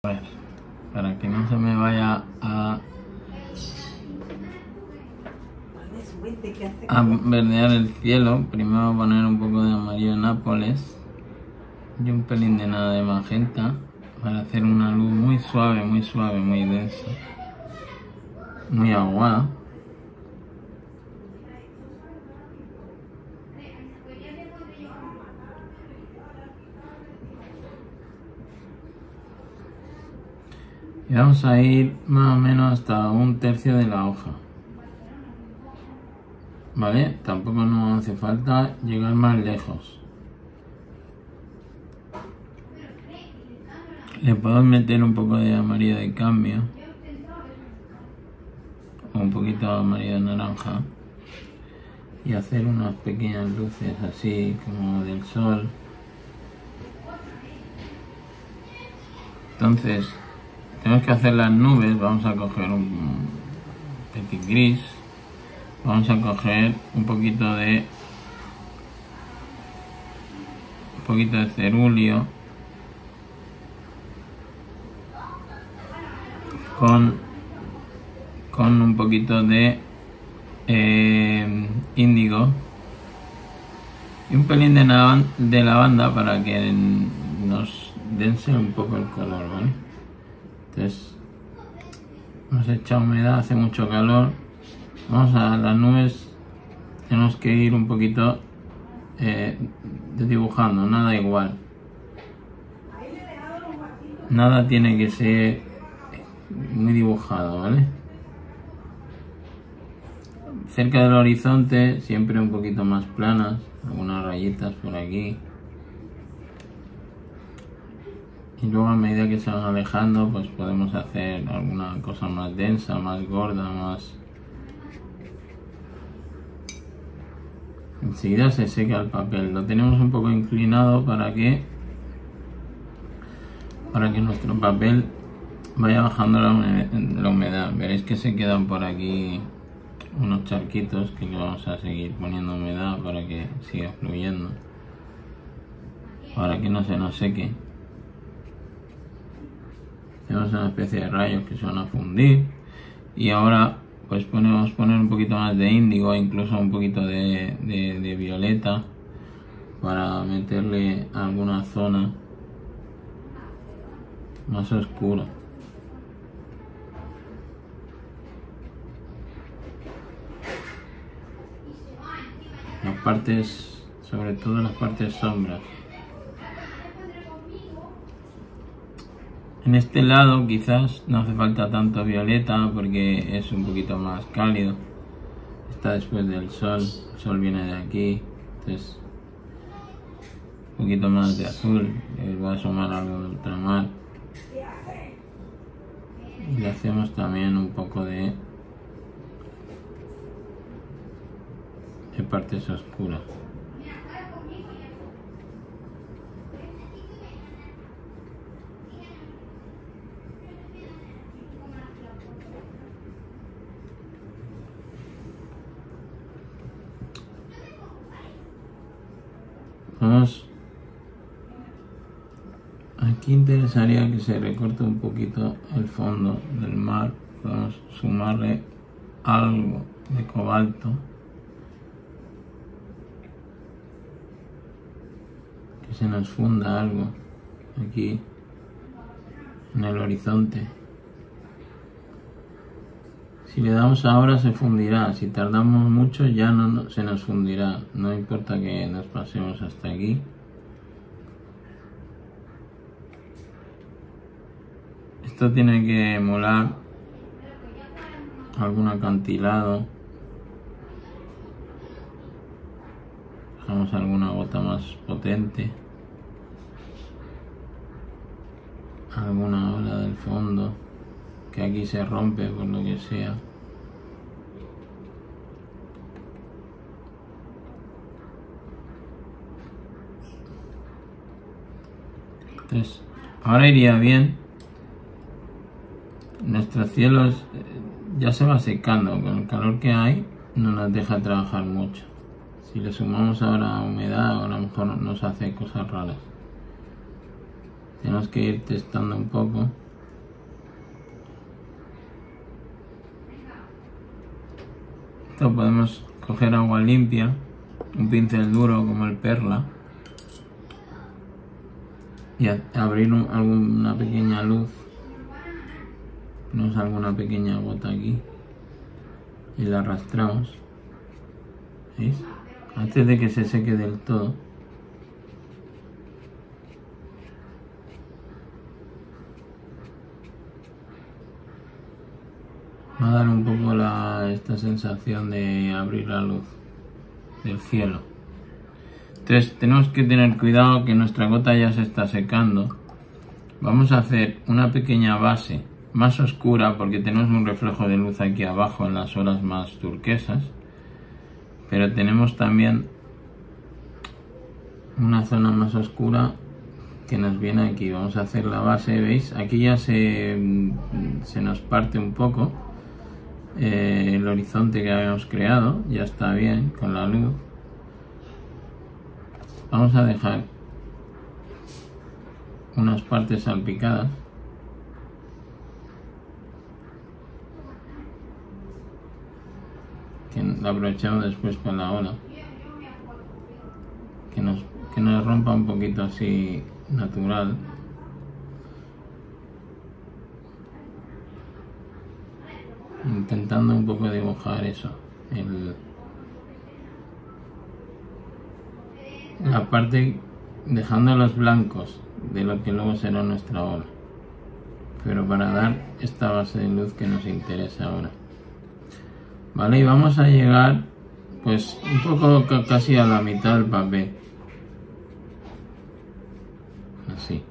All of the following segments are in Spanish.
A ver, para que no se me vaya a verdear el cielo, primero voy a poner un poco de amarillo Nápoles y un pelín de nada de magenta para hacer una luz muy suave, muy densa, muy aguada. Y vamos a ir más o menos hasta 1/3 de la hoja. ¿Vale? Tampoco nos hace falta llegar más lejos. Le puedo meter un poco de amarillo de cambio. O un poquito de amarillo naranja. Y hacer unas pequeñas luces así como del sol. Entonces, tenemos que hacer las nubes. Vamos a coger un petit gris. Vamos a coger un poquito de cerúleo con un poquito de índigo y un pelín de lavanda para que nos dense un poco el color, ¿vale? Entonces hemos echado humedad, hace mucho calor. Vamos a las nubes, tenemos que ir un poquito dibujando, nada igual. Nada tiene que ser muy dibujado, ¿vale? Cerca del horizonte siempre un poquito más planas, algunas rayitas por aquí. Y luego a medida que se van alejando, pues podemos hacer alguna cosa más densa, más gorda, más... Enseguida se seca el papel, lo tenemos un poco inclinado para que nuestro papel vaya bajando la humedad. Veréis que se quedan por aquí unos charquitos que le vamos a seguir poniendo humedad para que siga fluyendo, para que no se nos seque. Tenemos una especie de rayos que se van a fundir y ahora pues podemos poner un poquito más de índigo, incluso un poquito de violeta para meterle a alguna zona más oscura. Las partes, sobre todo las partes sombras. En este lado quizás no hace falta tanto violeta porque es un poquito más cálido. Está después del sol, el sol viene de aquí, entonces un poquito más de azul. Voy a sumar algo de ultramar. Y le hacemos también un poco de partes oscuras. Aquí interesaría que se recorte un poquito el fondo del mar. Podemos sumarle algo de cobalto, que se nos funda algo aquí en el horizonte. Si le damos ahora se fundirá, si tardamos mucho ya no se nos fundirá, no importa que nos pasemos hasta aquí. Esto tiene que emular algún acantilado. Dejamos alguna gota más potente, alguna ola del fondo que aquí se rompe por lo que sea. Entonces, ahora iría bien. Nuestro cielo ya se va secando, con el calor que hay no nos deja trabajar mucho. Si le sumamos ahora humedad, a lo mejor nos hace cosas raras. Tenemos que ir testando un poco. Esto podemos coger agua limpia, un pincel duro como el Perla y abrir alguna pequeña luz. Ponemos alguna pequeña gota aquí y la arrastramos. ¿Veis? Antes de que se seque del todo. Va a dar un poco esta sensación de abrir la luz del cielo. Entonces tenemos que tener cuidado que nuestra gota ya se está secando. Vamos a hacer una pequeña base más oscura porque tenemos un reflejo de luz aquí abajo en las olas más turquesas, pero tenemos también una zona más oscura que nos viene aquí. Vamos a hacer la base, ¿veis? Aquí ya se nos parte un poco el horizonte que habíamos creado, ya está bien con la luz. Vamos a dejar unas partes salpicadas que la aprovechamos después con la ola, que nos rompa un poquito así natural. Intentando un poco dibujar eso, la parte, dejando los blancos de lo que luego será nuestra ola, pero para dar esta base de luz que nos interesa ahora. Vale, y vamos a llegar pues un poco casi a la mitad del papel, así.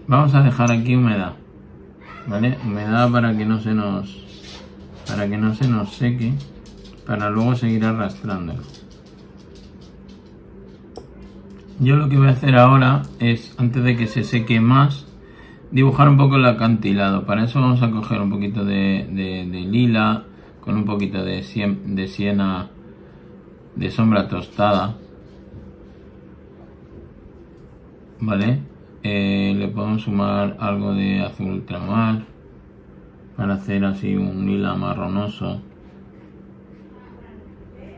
Vamos a dejar aquí humedad, ¿vale? Humedad para que no se nos seque, para luego seguir arrastrándolo. Yo lo que voy a hacer ahora es, antes de que se seque más, dibujar un poco el acantilado. Para eso vamos a coger un poquito de lila con un poquito de siena de sombra tostada, ¿vale? Le podemos sumar algo de azul ultramar para hacer así un lila marronoso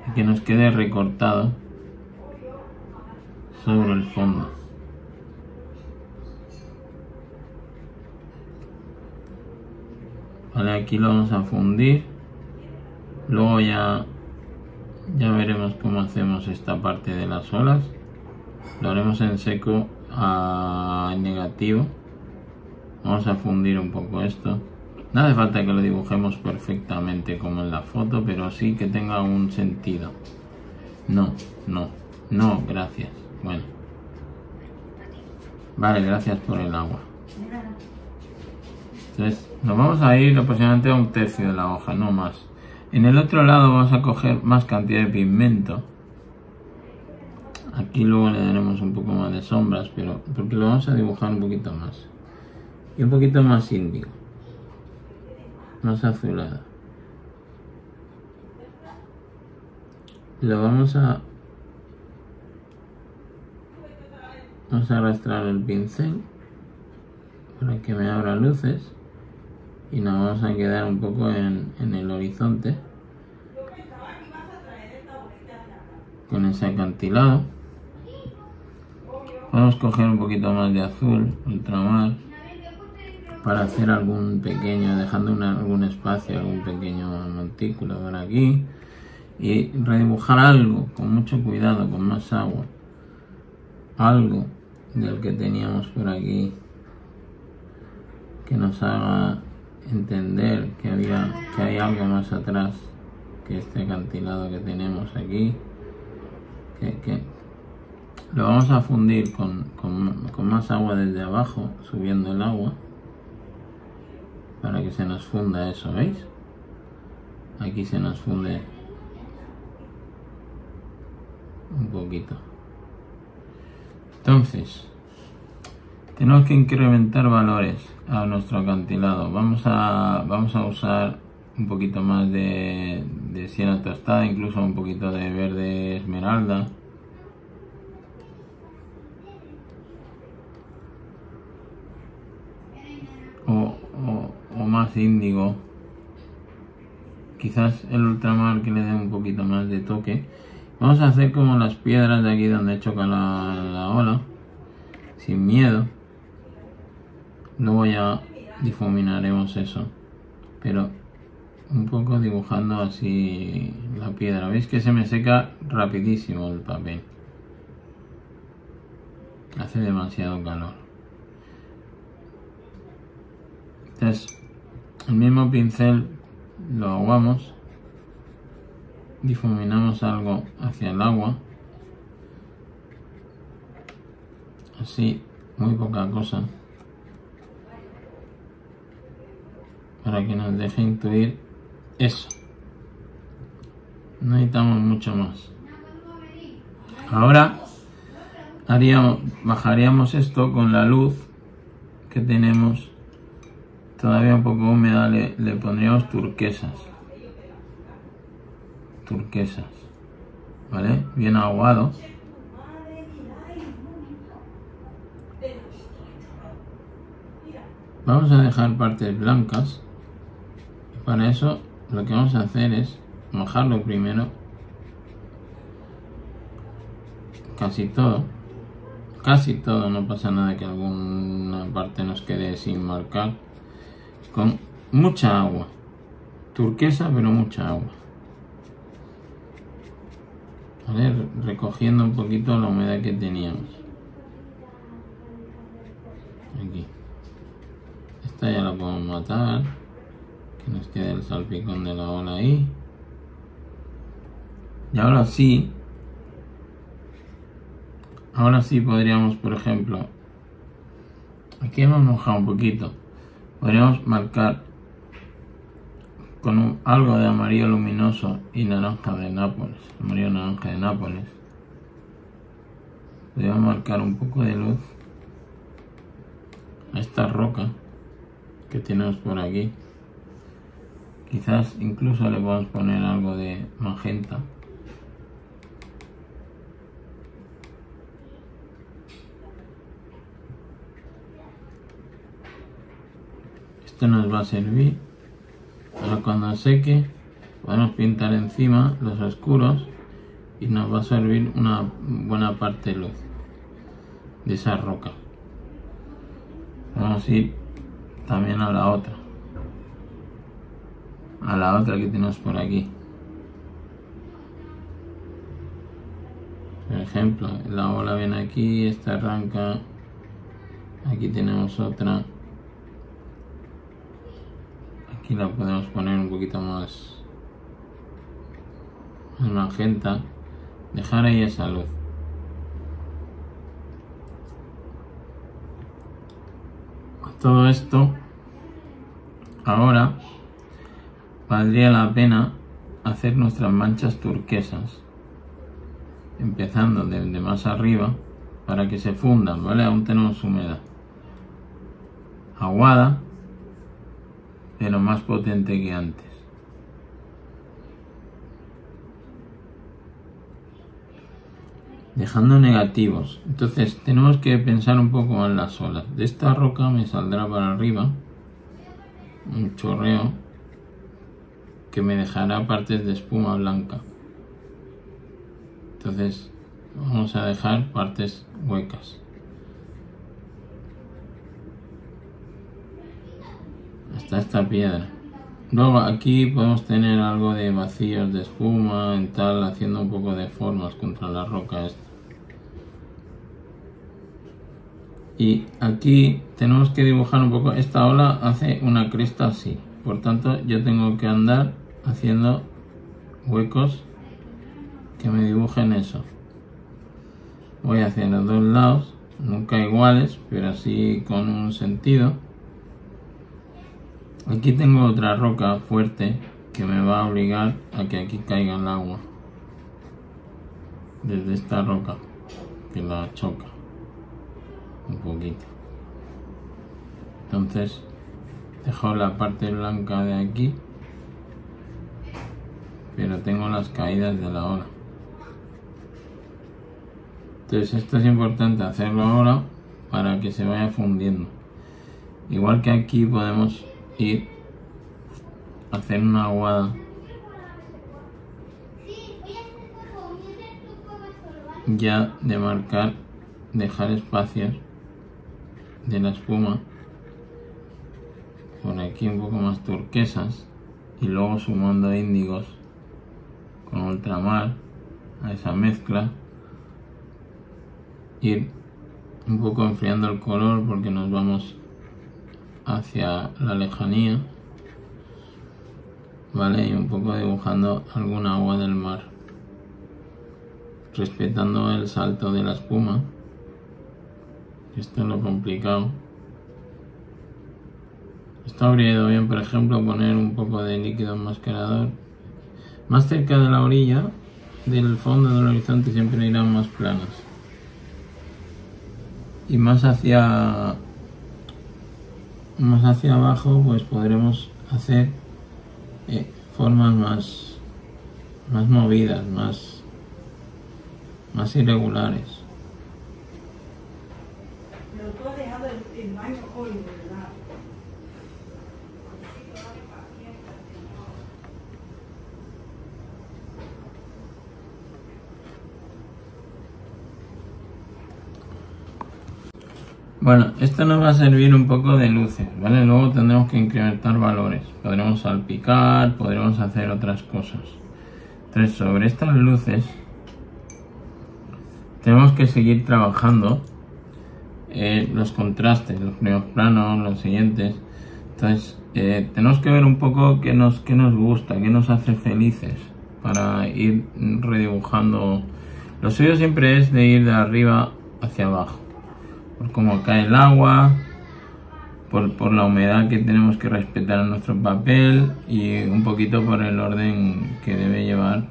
y que nos quede recortado sobre el fondo. Vale, aquí lo vamos a fundir. Luego ya veremos cómo hacemos esta parte de las olas. Lo haremos en seco en negativo. Vamos a fundir un poco esto. No hace falta que lo dibujemos perfectamente como en la foto, pero sí que tenga un sentido. No, gracias. Bueno. Vale, gracias por el agua. Entonces, nos vamos a ir aproximadamente a un tercio de la hoja, no más. En el otro lado vamos a coger más cantidad de pigmento. Aquí luego le daremos un poco más de sombras, pero porque lo vamos a dibujar un poquito más. Y un poquito más índigo. Más azulado. Lo vamos a arrastrar el pincel para que me abra luces y nos vamos a quedar un poco en el horizonte con ese acantilado. Podemos coger un poquito más de azul ultramar para hacer algún pequeño, dejando algún espacio, algún pequeño montículo por aquí, y redibujar algo con mucho cuidado, con más agua, algo del que teníamos por aquí que nos haga entender que hay algo más atrás que este acantilado que tenemos aquí, que lo vamos a fundir con más agua desde abajo, subiendo el agua para que se nos funda eso, ¿veis? Aquí se nos funde un poquito. Entonces, tenemos que incrementar valores a nuestro acantilado. Vamos a usar un poquito más de siena tostada, incluso un poquito de verde esmeralda. O más índigo. quizás el ultramar que le dé un poquito más de toque. Vamos a hacer como las piedras de aquí donde choca la ola, sin miedo. Luego ya difuminaremos eso, pero un poco dibujando así la piedra. Veis que se me seca rapidísimo el papel, hace demasiado calor. Entonces el mismo pincel lo aguamos, difuminamos algo hacia el agua, así, muy poca cosa, para que nos deje intuir eso. No necesitamos mucho más. Ahora bajaríamos esto con la luz que tenemos todavía un poco húmeda, le pondríamos turquesas, ¿vale? Bien aguado. Vamos a dejar partes blancas. Para eso lo que vamos a hacer es mojarlo primero, casi todo, no pasa nada que alguna parte nos quede sin marcar, con mucha agua, turquesa pero mucha agua, ¿vale? Recogiendo un poquito la humedad que teníamos aquí. Esta ya la podemos matar, que nos quede el salpicón de la ola ahí. Y ahora sí podríamos, por ejemplo, aquí hemos mojado un poquito, podríamos marcar con algo de amarillo luminoso y naranja de Nápoles, amarillo naranja de Nápoles. Podríamos marcar un poco de luz a esta roca que tenemos por aquí. Quizás incluso le podemos poner algo de magenta. Esto nos va a servir. Ahora cuando seque podemos pintar encima los oscuros y nos va a servir una buena parte de luz de esa roca. Vamos a ir también a la otra que tenemos por aquí. Por ejemplo, la ola viene aquí, esta arranca, aquí tenemos otra, aquí la podemos poner un poquito más magenta, dejar ahí esa luz. Todo esto ahora valdría la pena hacer nuestras manchas turquesas, empezando desde más arriba para que se fundan, ¿vale? Aún tenemos humedad, aguada pero más potente que antes. Dejando negativos. Entonces tenemos que pensar un poco en las olas. De esta roca me saldrá para arriba un chorreo que me dejará partes de espuma blanca. Entonces vamos a dejar partes huecas. Hasta esta piedra. Luego aquí podemos tener algo de vacíos de espuma en tal, haciendo un poco de formas contra la roca esta. Y aquí tenemos que dibujar un poco. Esta ola hace una cresta así, por tanto yo tengo que andar haciendo huecos que me dibujen eso. Voy hacia los dos lados, nunca iguales, pero así con un sentido. Aquí tengo otra roca fuerte que me va a obligar a que aquí caiga el agua desde esta roca que la choca un poquito. Entonces dejo la parte blanca de aquí, pero tengo las caídas de la ola. Entonces esto es importante hacerlo ahora para que se vaya fundiendo. Igual que aquí podemos ir a hacer una aguada ya de marcar, dejar espacios de la espuma por aquí un poco más turquesas y luego sumando índigos con ultramar a esa mezcla, ir un poco enfriando el color porque nos vamos hacia la lejanía, ¿vale? Y un poco dibujando algún agua del mar, respetando el salto de la espuma. Esto es lo complicado. Esto habría ido bien, por ejemplo, poner un poco de líquido enmascarador más cerca de la orilla del fondo del horizonte, siempre irán más planas, y más hacia abajo pues podremos hacer formas más movidas, más irregulares. Pero tú has dejado el baño hoy, ¿verdad? Bueno, esto nos va a servir un poco de luces, ¿vale? Luego tendremos que incrementar valores. Podremos salpicar, podremos hacer otras cosas. Entonces, sobre estas luces tenemos que seguir trabajando los contrastes, los primeros planos, los siguientes. Entonces, tenemos que ver un poco qué nos gusta, qué nos hace felices para ir redibujando. Lo suyo siempre es de ir de arriba hacia abajo, por cómo cae el agua, por la humedad que tenemos que respetar en nuestro papel y un poquito por el orden que debe llevar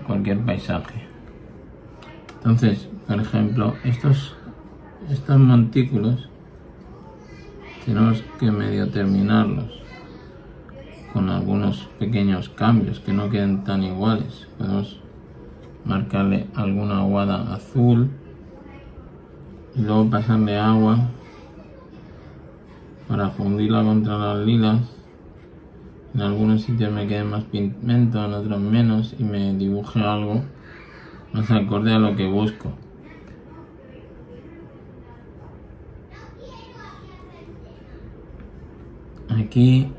cualquier paisaje. Entonces, por ejemplo, estos montículos tenemos que medio terminarlos con algunos pequeños cambios que no queden tan iguales. Podemos marcarle alguna aguada azul y luego pasarle agua para fundirla contra las lilas. En algunos sitios me quede más pigmento, en otros menos, y me dibuje algo más acorde a lo que busco. Aquí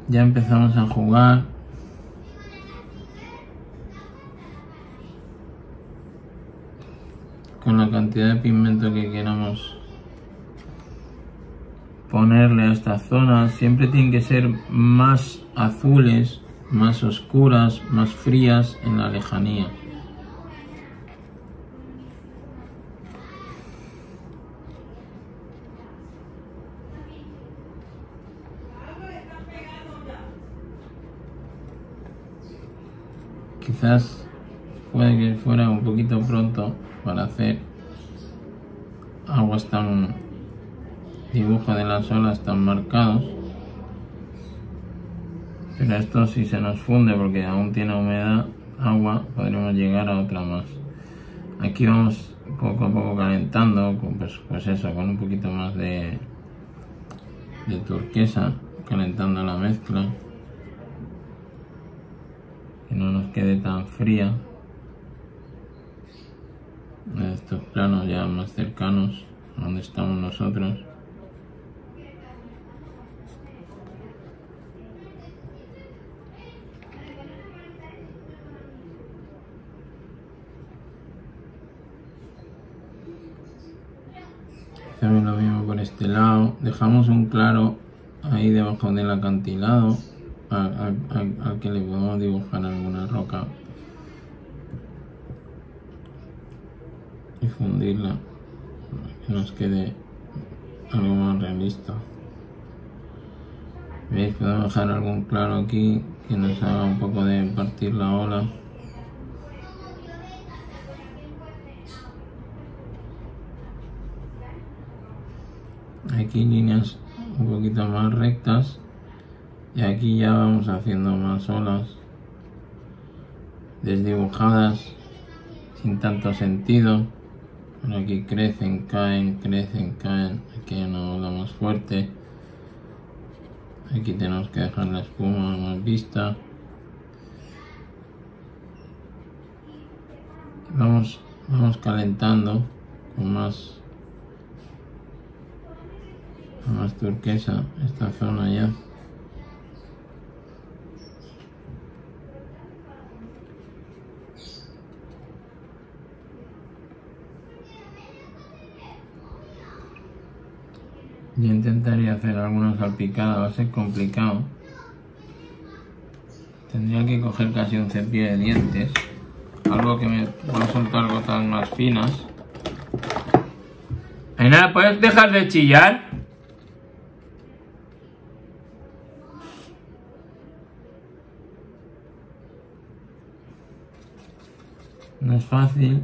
ya empezamos a jugar con la cantidad de pigmento que queramos ponerle a esta zona. Siempre tienen que ser más azules, más oscuras, más frías en la lejanía. Quizás puede que fuera un poquito pronto para hacer aguas tan dibujo de las olas tan marcados, pero esto si se nos funde porque aún tiene humedad, agua, podremos llegar a otra más. Aquí vamos poco a poco calentando, pues eso, con un poquito más de turquesa, calentando la mezcla, que no nos quede tan fría. Estos planos ya más cercanos a donde estamos nosotros. Hacemos lo mismo por este lado, dejamos un claro ahí debajo del acantilado al que le podemos dibujar alguna roca y fundirla para que nos quede algo más realista. ¿Veis? Podemos dejar algún claro aquí que nos haga un poco de partir la ola. Aquí líneas un poquito más rectas y aquí ya vamos haciendo más olas desdibujadas sin tanto sentido. Por aquí crecen, caen, aquí hay una ola más fuerte, aquí tenemos que dejar la espuma más vista Vamos calentando con más turquesa esta zona ya. Yo intentaría hacer alguna salpicada, va a ser complicado. Tendría que coger casi un cepillo de dientes, algo que me va a soltar gotas más finas. Ainara, ¿puedes dejar de chillar? No es fácil,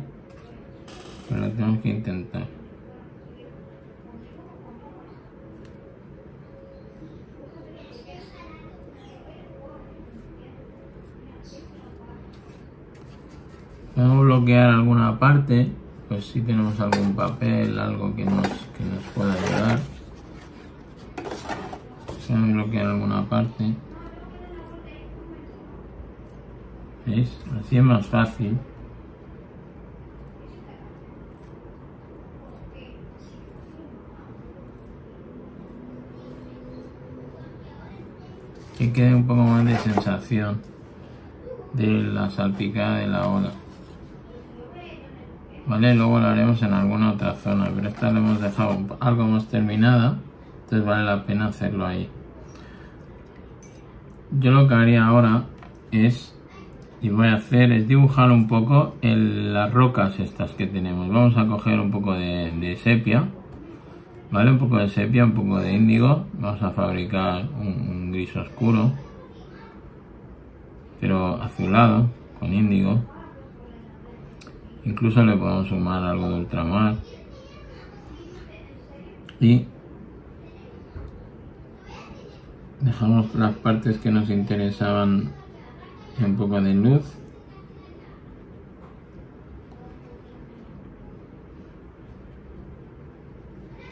pero lo tenemos que intentar. Podemos bloquear alguna parte, pues si tenemos algún papel, algo que nos pueda ayudar. Podemos bloquear alguna parte. ¿Veis? Así es más fácil. Que quede un poco más de sensación de la salpicada de la ola. Vale, luego lo haremos en alguna otra zona, pero esta la hemos dejado algo más terminada, entonces vale la pena hacerlo ahí. Yo lo que haría ahora es, y voy a hacer, es dibujar un poco las rocas estas que tenemos. Vamos a coger un poco de sepia, ¿vale? Un poco de sepia, un poco de índigo. Vamos a fabricar un gris oscuro, pero azulado, con índigo. Incluso le podemos sumar algo de ultramar. Y dejamos las partes que nos interesaban un poco de luz.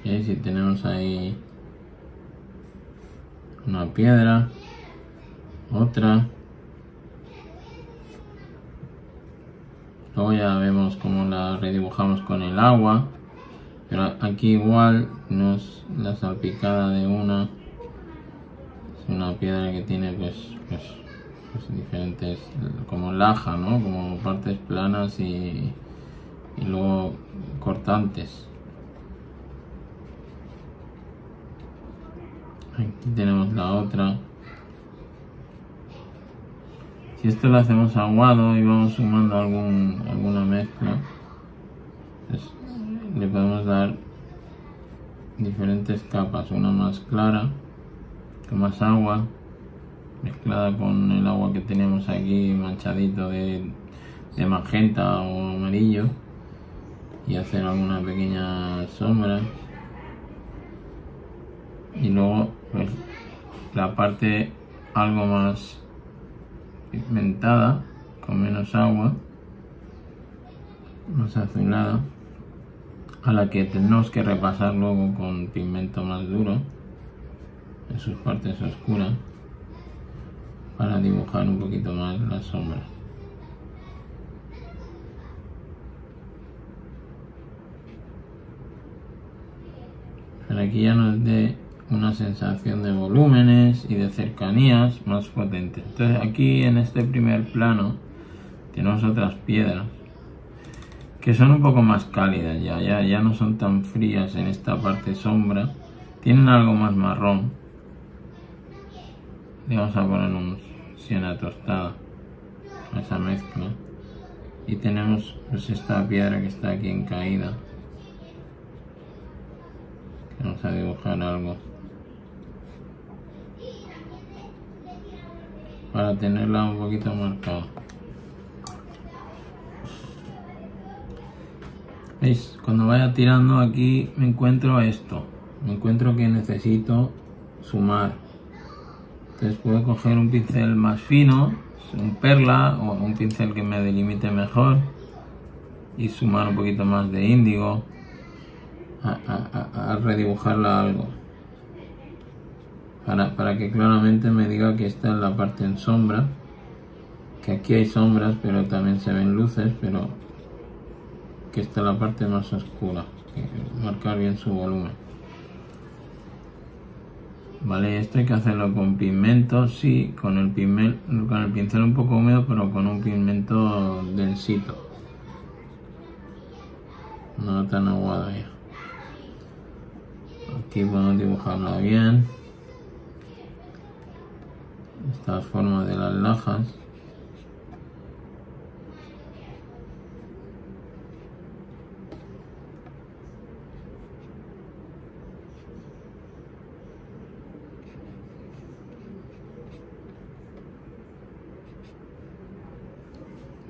Y si tenemos ahí una piedra, otra. Luego ya vemos cómo la redibujamos con el agua, pero aquí igual no es la salpicada de una, es una piedra que tiene pues diferentes, como laja, ¿no? Como partes planas y luego cortantes. Aquí tenemos la otra. Si esto lo hacemos aguado y vamos sumando alguna mezcla, pues le podemos dar diferentes capas, una más clara, con más agua, mezclada con el agua que tenemos aquí manchadito de magenta o amarillo, y hacer alguna pequeña sombra. Y luego pues la parte algo más pigmentada, con menos agua, más azulada, a la que tenemos que repasar luego con pigmento más duro en sus partes oscuras para dibujar un poquito más la sombra. Para que ya nos dé una sensación de volúmenes y de cercanías más potentes. Entonces aquí en este primer plano tenemos otras piedras que son un poco más cálidas, ya no son tan frías en esta parte sombra, tienen algo más marrón. Le vamos a poner un siena tostada a esa mezcla y tenemos pues esta piedra que está aquí en caída, que vamos a dibujar algo para tenerla un poquito marcada. ¿Veis? Cuando vaya tirando aquí me encuentro esto, me encuentro que necesito sumar. Entonces puedo coger un pincel más fino, un perla o un pincel que me delimite mejor y sumar un poquito más de índigo a redibujarla algo. Para que claramente me diga que esta es la parte en sombra, que aquí hay sombras pero también se ven luces, pero que esta es la parte más oscura, marcar bien su volumen. Vale, esto hay que hacerlo con pigmento, sí, con el pincel un poco húmedo, pero con un pigmento densito, no tan aguado ya. Aquí podemos dibujarla bien, estas formas de las lajas.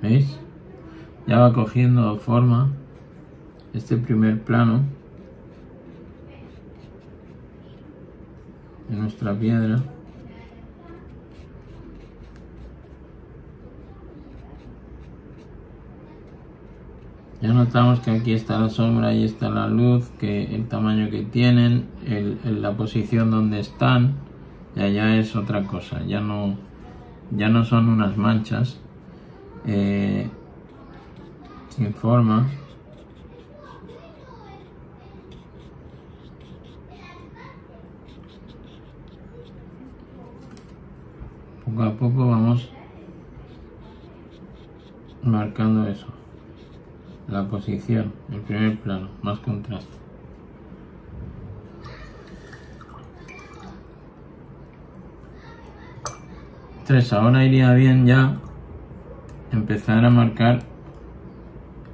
¿Veis? Ya va cogiendo forma este primer plano de nuestra piedra. Ya notamos que aquí está la sombra y está la luz, que el tamaño que tienen, la posición donde están, ya es otra cosa, ya no son unas manchas sin forma. Poco a poco vamos marcando eso, la posición, el primer plano, más contraste. Entonces ahora iría bien ya empezar a marcar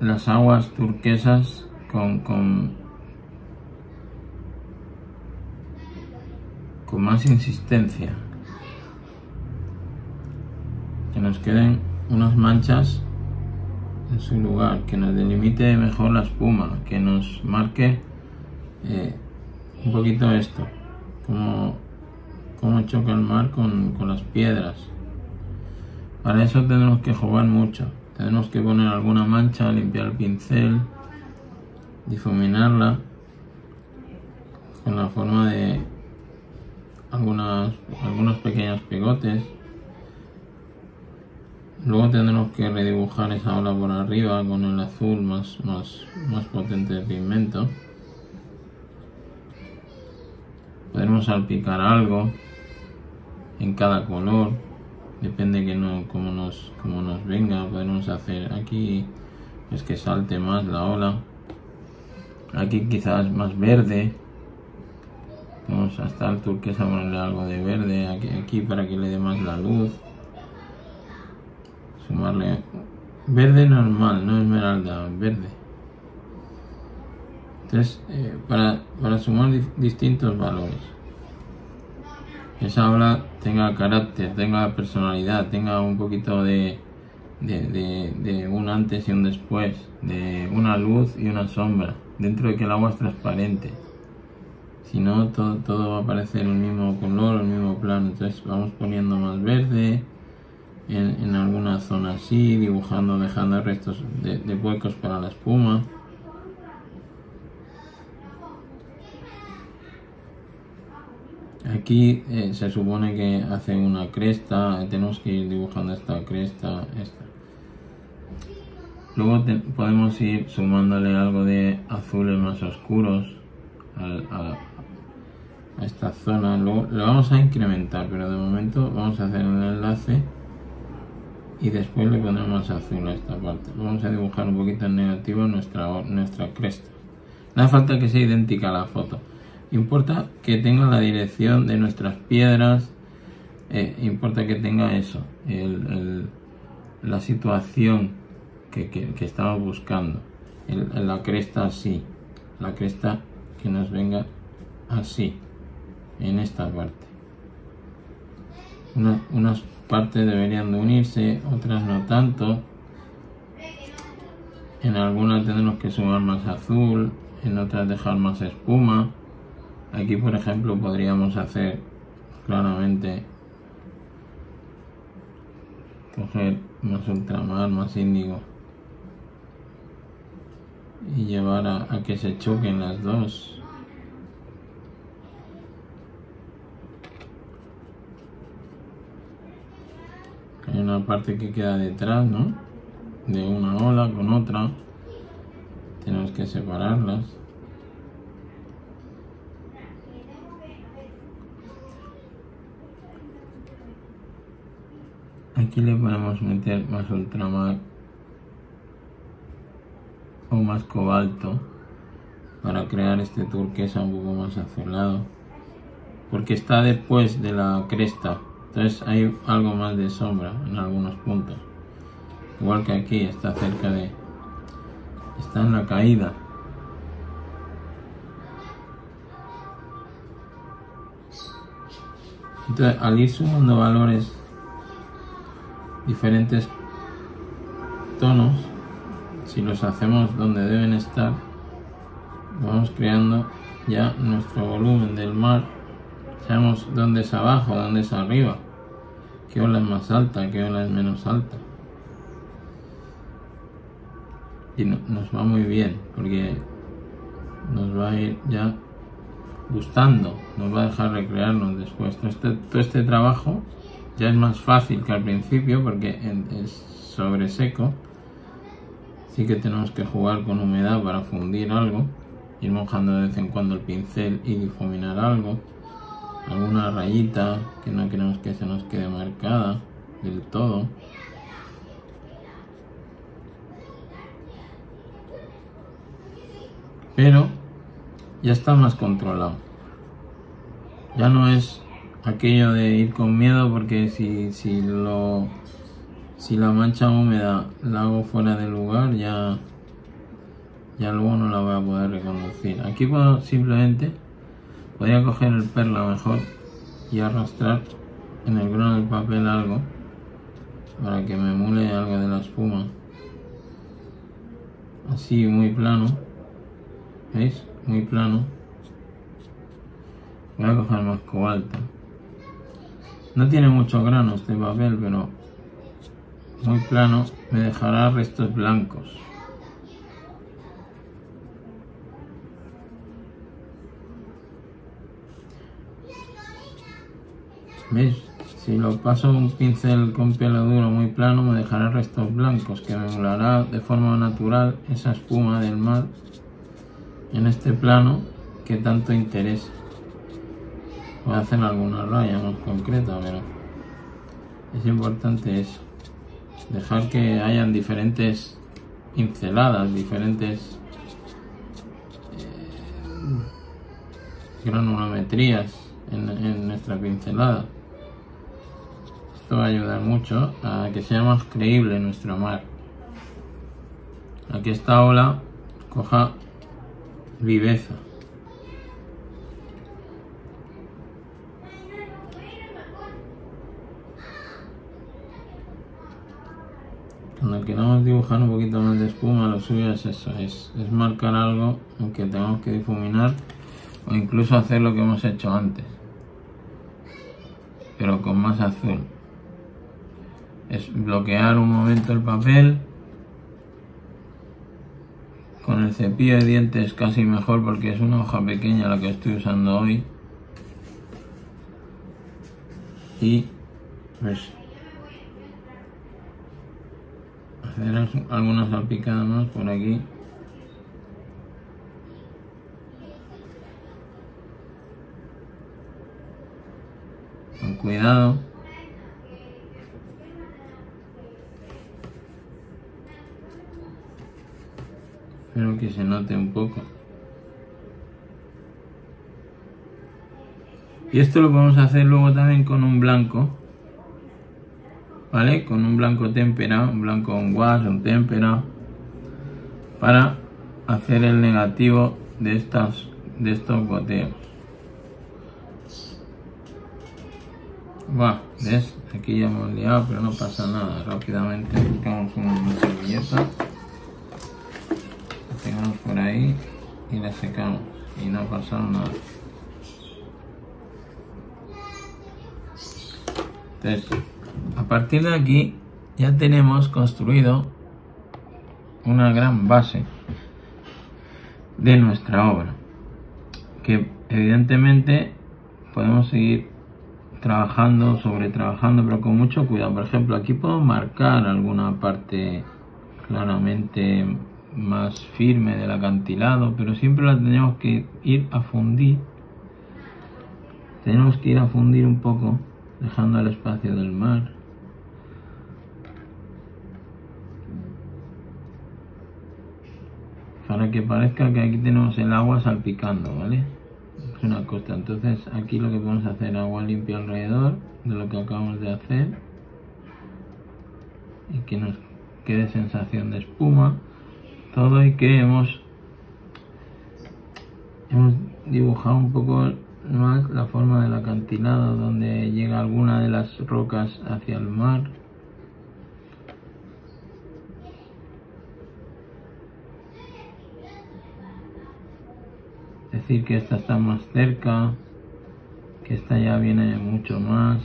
las aguas turquesas con más insistencia, que nos queden unas manchas en su lugar, que nos delimite mejor la espuma, que nos marque un poquito esto, como choca el mar con las piedras. Para eso tenemos que jugar mucho, tenemos que poner alguna mancha, limpiar el pincel, difuminarla con la forma de algunos pequeños pegotes. Luego tendremos que redibujar esa ola por arriba con el azul más potente de pigmento. Podemos salpicar algo en cada color, depende cómo nos venga. Podemos hacer aquí pues que salte más la ola, aquí quizás más verde. Vamos hasta el turquesa, ponerle algo de verde aquí para que le dé más la luz. Sumarle verde normal, no esmeralda, verde. Entonces para sumar distintos valores, esa ola tenga carácter, tenga personalidad, tenga un poquito de un antes y un después, de una luz y una sombra, dentro de que el agua es transparente. Si no, todo va a aparecer el mismo color, el mismo plano. Entonces vamos poniendo más verde en alguna zona así, dibujando, dejando restos de huecos para la espuma. Aquí se supone que hace una cresta, tenemos que ir dibujando esta cresta, esta. Luego podemos ir sumándole algo de azules más oscuros a esta zona. Luego lo vamos a incrementar, pero de momento vamos a hacer un enlace y después le pondremos más azul a esta parte. Vamos a dibujar un poquito en negativo nuestra cresta. No hace falta que sea idéntica a la foto. Importa que tenga la dirección de nuestras piedras, importa que tenga eso, la situación que estamos buscando. La cresta así, la cresta que nos venga así, en esta parte. Unas partes deberían de unirse, otras no tanto. En algunas tendremos que sumar más azul, en otras dejar más espuma. Aquí, por ejemplo, podríamos hacer claramente, coger más ultramar, más índigo y llevar a que se choquen las dos. Hay una parte que queda detrás, ¿no?, de una ola con otra. tenemos que separarlas. Aquí le podemos meter más ultramar o más cobalto para crear este turquesa un poco más azulado, porque está después de la cresta, entonces hay algo más de sombra en algunos puntos, igual que aquí está cerca de, está en la caída. Entonces, al ir sumando valores, diferentes tonos, si los hacemos donde deben estar, vamos creando ya nuestro volumen del mar. Sabemos dónde es abajo, dónde es arriba, qué ola es más alta, qué ola es menos alta. Y nos va muy bien, porque nos va a ir ya gustando, nos va a dejar recrearnos después. Todo este trabajo ya es más fácil que al principio, porque es sobre seco. Sí que tenemos que jugar con humedad para fundir algo, ir mojando de vez en cuando el pincel y difuminar algo, alguna rayita que no queremos que se nos quede marcada del todo. Pero ya está más controlado. Ya no es aquello de ir con miedo, porque si la mancha húmeda la hago fuera de lugar, ya luego no la voy a poder reconducir. Aquí puedo simplemente, podría coger el perla mejor y arrastrar en el grano del papel algo para que me emule algo de la espuma, así muy plano. ¿Veis? Muy plano. Voy a coger más cobalto. No tiene mucho grano este papel, pero muy plano, me dejará restos blancos. ¿Veis? Si lo paso un pincel con pelo duro muy plano, me dejará restos blancos, que me emulará de forma natural esa espuma del mar en este plano que tanto interesa. Voy a hacer alguna raya más concreta, pero es importante eso, dejar que hayan diferentes pinceladas, diferentes granulometrías en nuestra pincelada. Esto va a ayudar mucho a que sea más creíble nuestro mar, a que esta ola coja viveza. Cuando queramos dibujar un poquito más de espuma, lo suyo es eso, es marcar algo aunque tengamos que difuminar, o incluso hacer lo que hemos hecho antes, pero con más azul. Es bloquear un momento el papel. Con el cepillo de dientes casi mejor, porque es una hoja pequeña la que estoy usando hoy. Y pues hacer algunas salpicadas más por aquí. Con cuidado. Espero que se note un poco. Y esto lo podemos hacer luego también con un blanco, ¿vale? Con un blanco témpera, un blanco on wash, un témpera, para hacer el negativo de estos goteos. Buah, ¿ves? Aquí ya hemos liado, pero no pasa nada. Rápidamente buscamos una servilleta, la pegamos por ahí y la secamos y no pasa nada. Entonces, a partir de aquí ya tenemos construido una gran base de nuestra obra, que evidentemente podemos seguir trabajando, pero con mucho cuidado. Por ejemplo, aquí puedo marcar alguna parte claramente más firme del acantilado, pero siempre la tenemos que ir a fundir. Tenemos que ir a fundir un poco, dejando el espacio del mar. Para que parezca que aquí tenemos el agua salpicando, ¿vale? Es una costa. Entonces aquí lo que podemos hacer, agua limpia alrededor de lo que acabamos de hacer. Y que nos quede sensación de espuma. Todo, y que hemos dibujado un poco más la forma del acantilado, donde llega alguna de las rocas hacia el mar. Es decir, que esta está más cerca, que esta ya viene mucho más.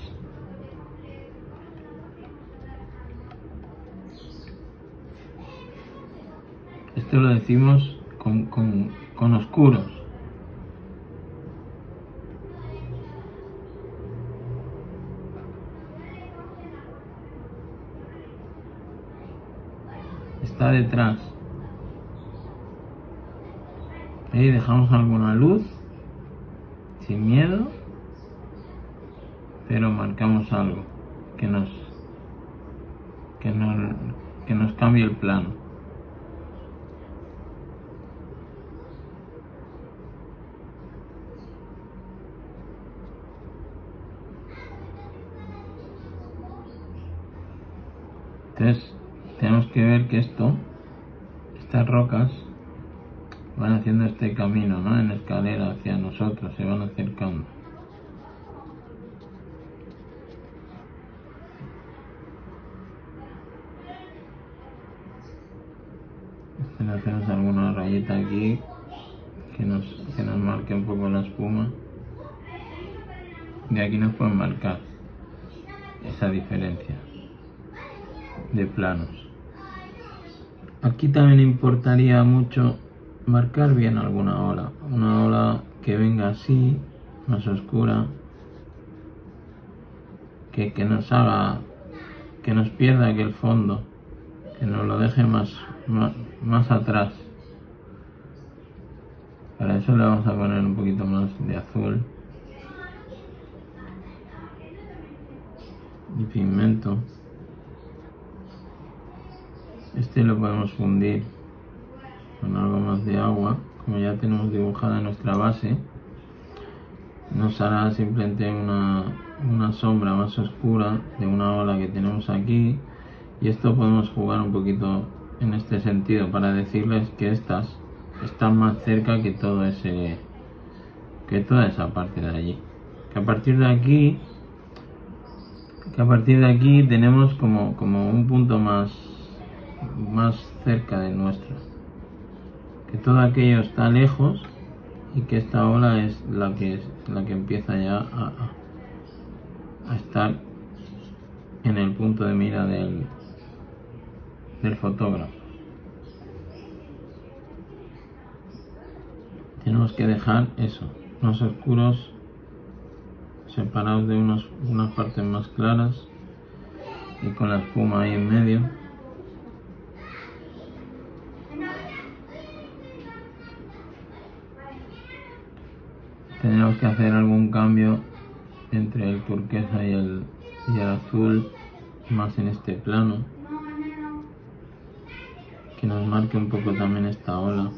Esto lo decimos con oscuros. Está detrás. Ahí dejamos alguna luz, sin miedo, pero marcamos algo que nos cambie el plano. Entonces tenemos que ver que estas rocas van haciendo este camino, ¿no? En escalera hacia nosotros, se van acercando. Le hacemos alguna rayita aquí que nos marque un poco la espuma. De aquí nos pueden marcar esa diferencia de planos. Aquí también importaría mucho marcar bien alguna ola, una ola que venga así, más oscura, que nos haga, que nos pierda aquel fondo, que nos lo deje más atrás. Para eso le vamos a poner un poquito más de azul y pigmento. Este lo podemos fundir con algo más de agua. Como ya tenemos dibujada nuestra base, nos hará simplemente una sombra más oscura de una ola que tenemos aquí, y esto podemos jugar un poquito en este sentido para decirles que estas están más cerca que toda esa parte de allí, que a partir de aquí tenemos como un punto más cerca del nuestro, que todo aquello está lejos y que esta ola es la que empieza ya a estar en el punto de mira del fotógrafo. Tenemos que dejar eso, unos oscuros separados de unas partes más claras y con la espuma ahí en medio. Tenemos que hacer algún cambio entre el turquesa y el azul, más en este plano, que nos marque un poco también esta ola.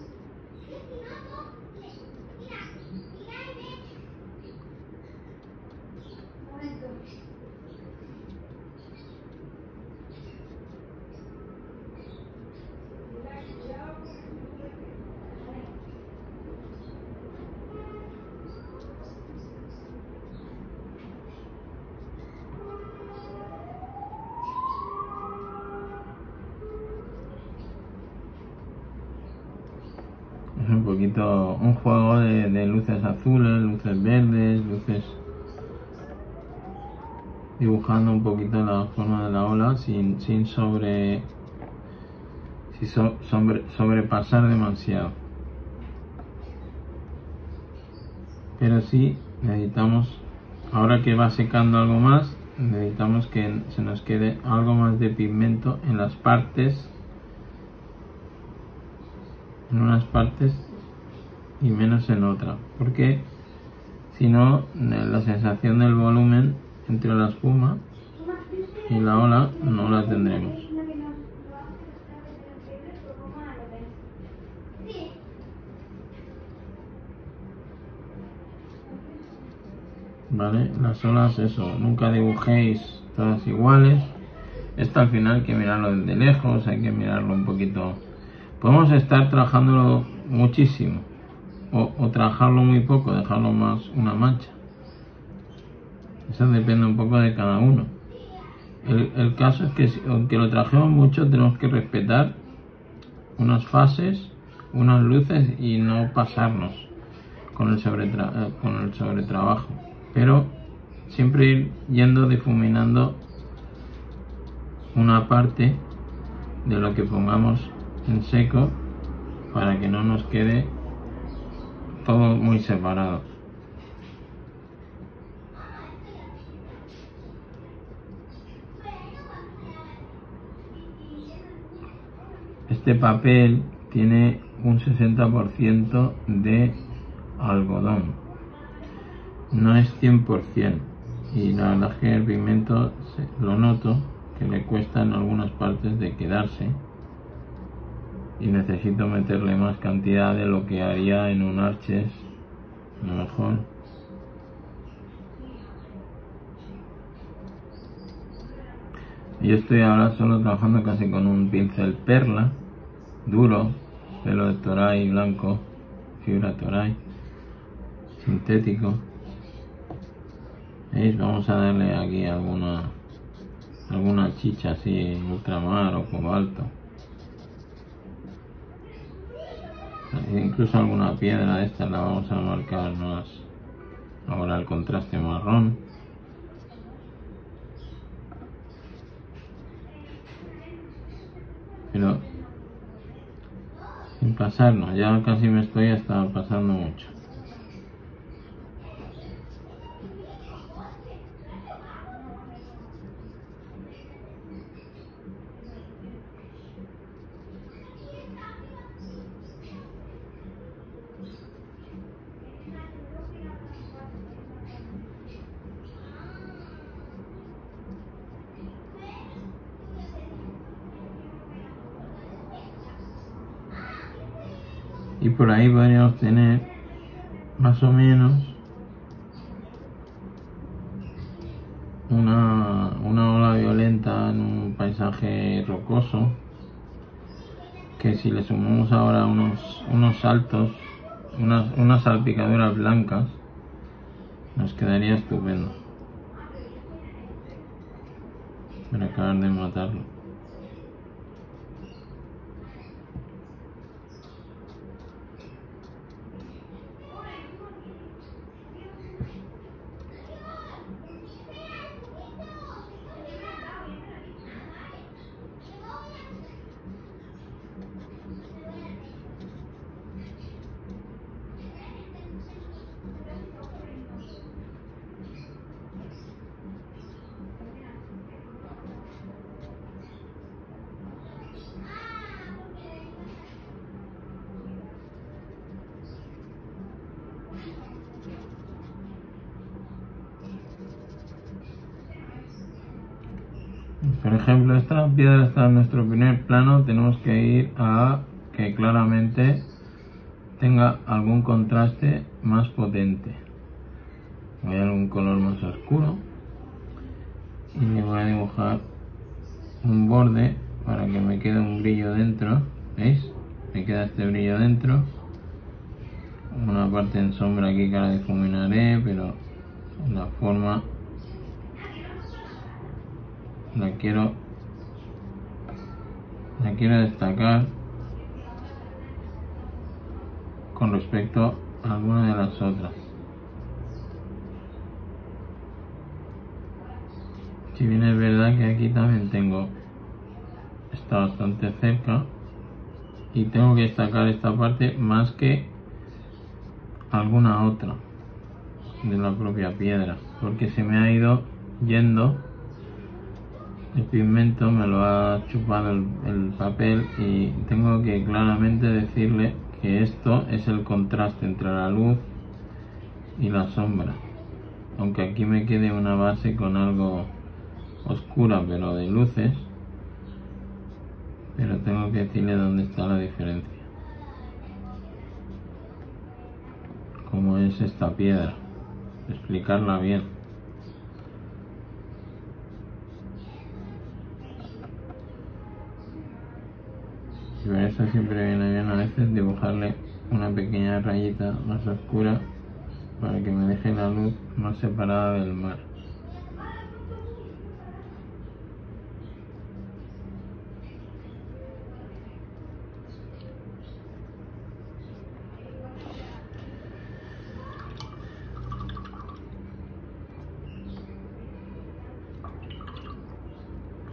Es un poquito un juego de luces azules, luces verdes, luces, dibujando un poquito la forma de la ola sin sobrepasar demasiado. Pero sí necesitamos, ahora que va secando algo más, necesitamos que se nos quede algo más de pigmento en las partes en unas partes y menos en otras, porque si no, la sensación del volumen entre la espuma y la ola no la tendremos. Vale, las olas, eso, nunca dibujéis todas iguales. Esto al final hay que mirarlo desde lejos, hay que mirarlo un poquito. Podemos estar trabajándolo muchísimo o trabajarlo muy poco, dejarlo más una mancha. Eso depende un poco de cada uno. El caso es que aunque lo trabajemos mucho, tenemos que respetar unas fases, unas luces y no pasarnos con el sobretrabajo. Pero siempre ir yendo difuminando una parte de lo que pongamos en seco para que no nos quede todo muy separado. Este papel tiene un 60% de algodón. No es 100% y la verdad es que el pigmento lo noto que le cuesta en algunas partes de quedarse y necesito meterle más cantidad de lo que haría en un Arches, a lo mejor. Yo estoy ahora solo trabajando casi con un pincel perla duro, pelo de toray blanco, fibra toray sintético. ¿Veis? Vamos a darle aquí alguna chicha así, ultramar o cobalto. Incluso alguna piedra de estas la vamos a marcar más. Ahora el contraste marrón. Pero sin pasarnos, ya casi me estoy hasta pasando mucho. Y por ahí podríamos tener más o menos una ola violenta en un paisaje rocoso, que si le sumamos ahora unos saltos, unas salpicaduras blancas, nos quedaría estupendo para acabar de matarlo. Por ejemplo, esta piedra está en nuestro primer plano, tenemos que ir a que claramente tenga algún contraste más potente. Voy a dar un color más oscuro y le voy a dibujar un borde para que me quede un brillo dentro. ¿Veis? Me queda este brillo dentro. Una parte en sombra aquí que ahora difuminaré, pero la forma la quiero destacar con respecto a alguna de las otras. Si bien es verdad que aquí también está bastante cerca y tengo que destacar esta parte más que alguna otra de la propia piedra, porque se me ha ido yendo el pigmento, me lo ha chupado el papel y tengo que claramente decirle que esto es el contraste entre la luz y la sombra, aunque aquí me quede una base con algo oscura pero de luces, pero tengo que decirle dónde está la diferencia, cómo es esta piedra, explicarla bien. Y por eso siempre viene bien a veces dibujarle una pequeña rayita más oscura para que me deje la luz más separada del mar.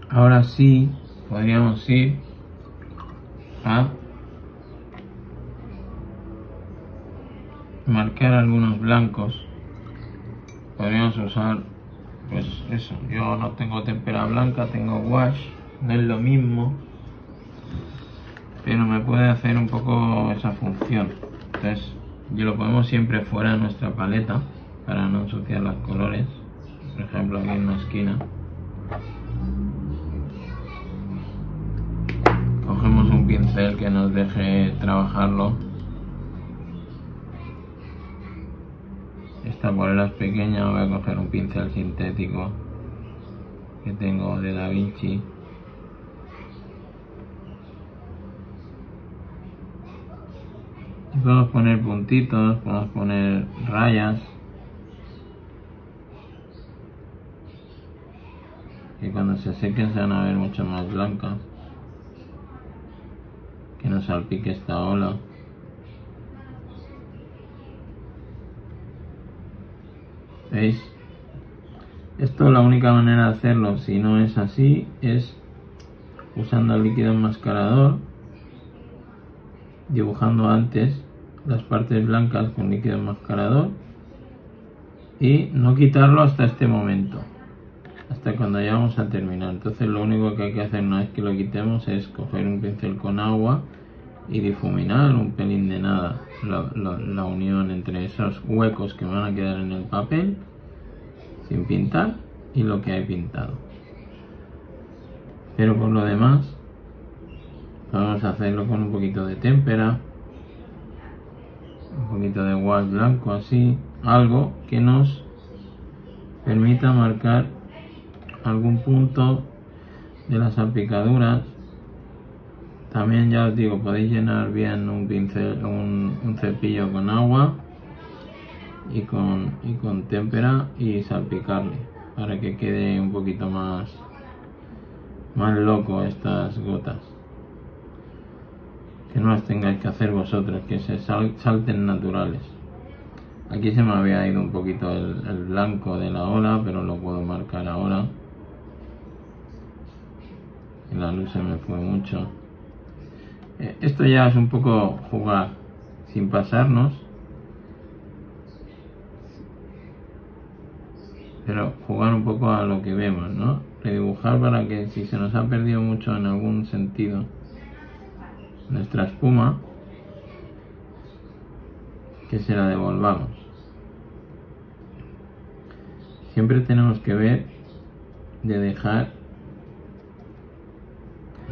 Ahora sí podríamos ir a marcar algunos blancos. Podríamos usar, pues eso, yo no tengo témpera blanca, tengo wash, no es lo mismo, pero me puede hacer un poco esa función. Entonces yo lo ponemos siempre fuera de nuestra paleta para no ensuciar los colores, por ejemplo aquí en una esquina. Cogemos un pincel que nos deje trabajarlo. Esta acuarela es pequeña, voy a coger un pincel sintético que tengo de Da Vinci. Y podemos poner puntitos, podemos poner rayas. Y cuando se sequen se van a ver mucho más blancas. Que no salpique esta ola. ¿Veis? Esto la única manera de hacerlo, si no es así, es usando el líquido enmascarador, dibujando antes las partes blancas con líquido enmascarador y no quitarlo hasta este momento, hasta cuando ya vamos a terminar. Entonces lo único que hay que hacer una vez que lo quitemos es coger un pincel con agua y difuminar un pelín de nada la unión entre esos huecos que van a quedar en el papel sin pintar y lo que hay pintado. Pero por lo demás vamos a hacerlo con un poquito de témpera, un poquito de wash blanco, así, algo que nos permita marcar algún punto de las salpicaduras. También ya os digo, podéis llenar bien un pincel, un cepillo con agua y con témpera y salpicarle para que quede un poquito más loco estas gotas, que no las tengáis que hacer vosotros, que se salten naturales. Aquí se me había ido un poquito el blanco de la ola, pero lo puedo marcar ahora. La luz se me fue mucho. Esto ya es un poco jugar sin pasarnos, pero jugar un poco a lo que vemos, ¿no? Redibujar para que si se nos ha perdido mucho en algún sentido nuestra espuma, que se la devolvamos. Siempre tenemos que ver de dejar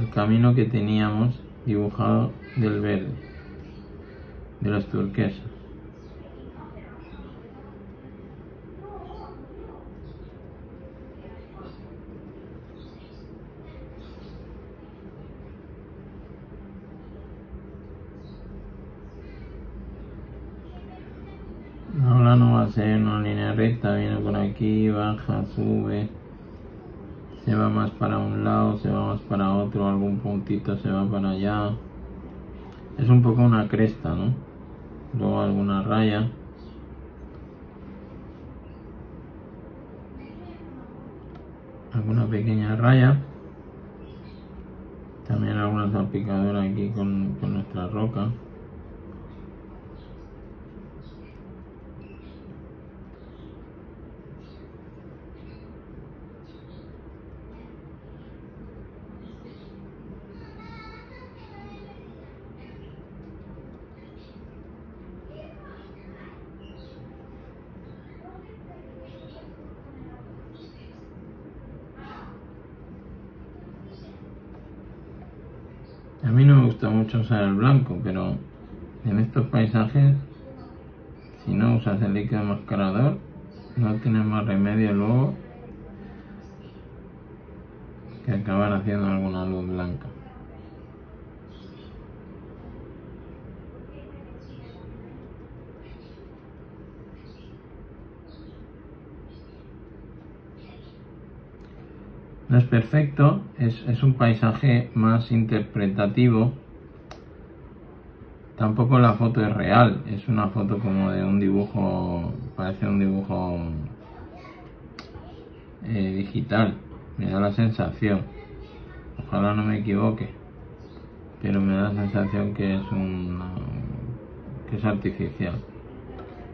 el camino que teníamos dibujado del verde, de los turquesos. Ahora no va a ser una línea recta, viene por aquí, baja, sube, se va más para un lado, se va más para otro, algún puntito se va para allá. Es un poco una cresta, ¿no? Luego alguna raya. Alguna pequeña raya. También alguna salpicadura aquí con nuestra roca. gusta mucho usar el blanco, pero en estos paisajes, si no usas el líquido enmascarador, no tienes más remedio luego que acabar haciendo alguna luz blanca. No es perfecto, es un paisaje más interpretativo. Tampoco la foto es real, es una foto como de un dibujo, parece un dibujo digital, me da la sensación, ojalá no me equivoque, pero me da la sensación que es artificial,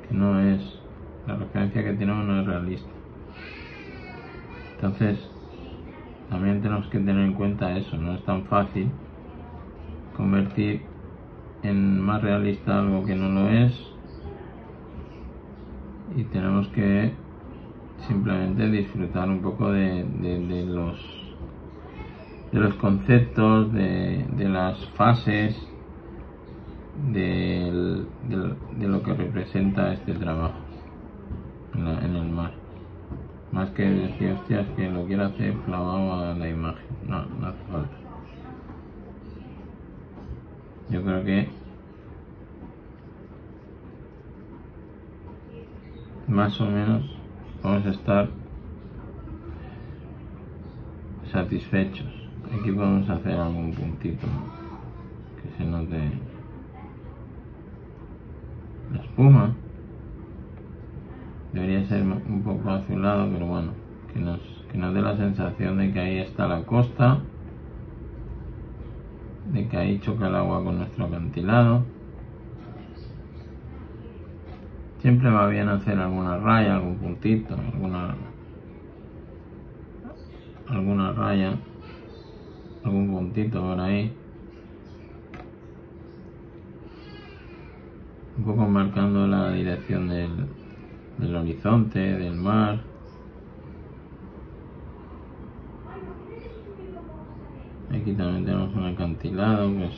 que no es, la referencia que tenemos no es realista. Entonces, también tenemos que tener en cuenta eso, no es tan fácil convertir en más realista algo que no lo es, y tenemos que simplemente disfrutar un poco de los conceptos, de las fases, de lo que representa este trabajo en el mar. Más que decir, hostias, que lo quiero hacer clavado a la imagen. No hace falta. Yo creo que más o menos vamos a estar satisfechos. Aquí podemos hacer algún puntito que se note la espuma. Debería ser un poco azulado, pero bueno, que nos dé la sensación de que ahí está la costa, de que ahí choca el agua con nuestro acantilado. Siempre va bien hacer alguna raya, algún puntito, alguna raya, algún puntito por ahí, un poco marcando la dirección del horizonte, del mar. Aquí también tenemos un acantilado, pues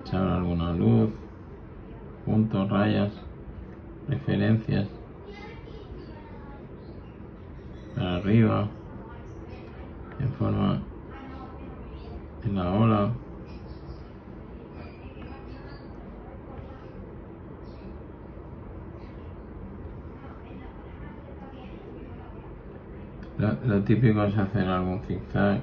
echar alguna luz, puntos, rayas, referencias para arriba en forma de la ola. Lo típico es hacer algún zigzag.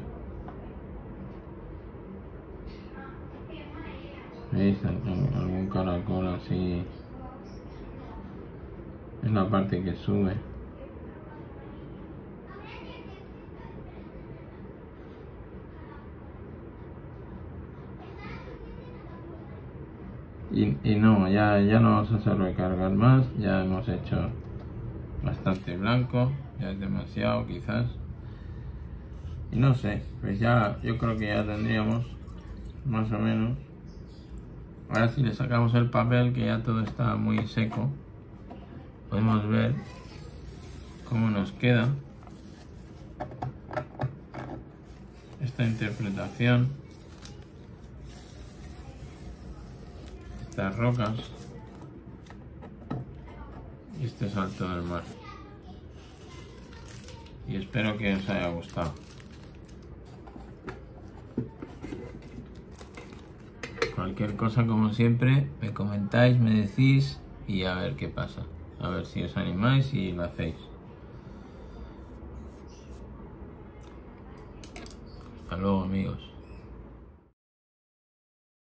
¿Veis? Algún caracol así en la parte que sube. Y no, ya no vamos a hacer recargar más, ya hemos hecho bastante blanco, ya es demasiado quizás. Y no sé, pues ya yo creo que ya tendríamos más o menos. Ahora si le sacamos el papel, que ya todo está muy seco, podemos ver cómo nos queda esta interpretación, estas rocas y este salto del mar. Y espero que os haya gustado. Cualquier cosa, como siempre, me comentáis, me decís y a ver qué pasa. A ver si os animáis y lo hacéis. Hasta luego, amigos.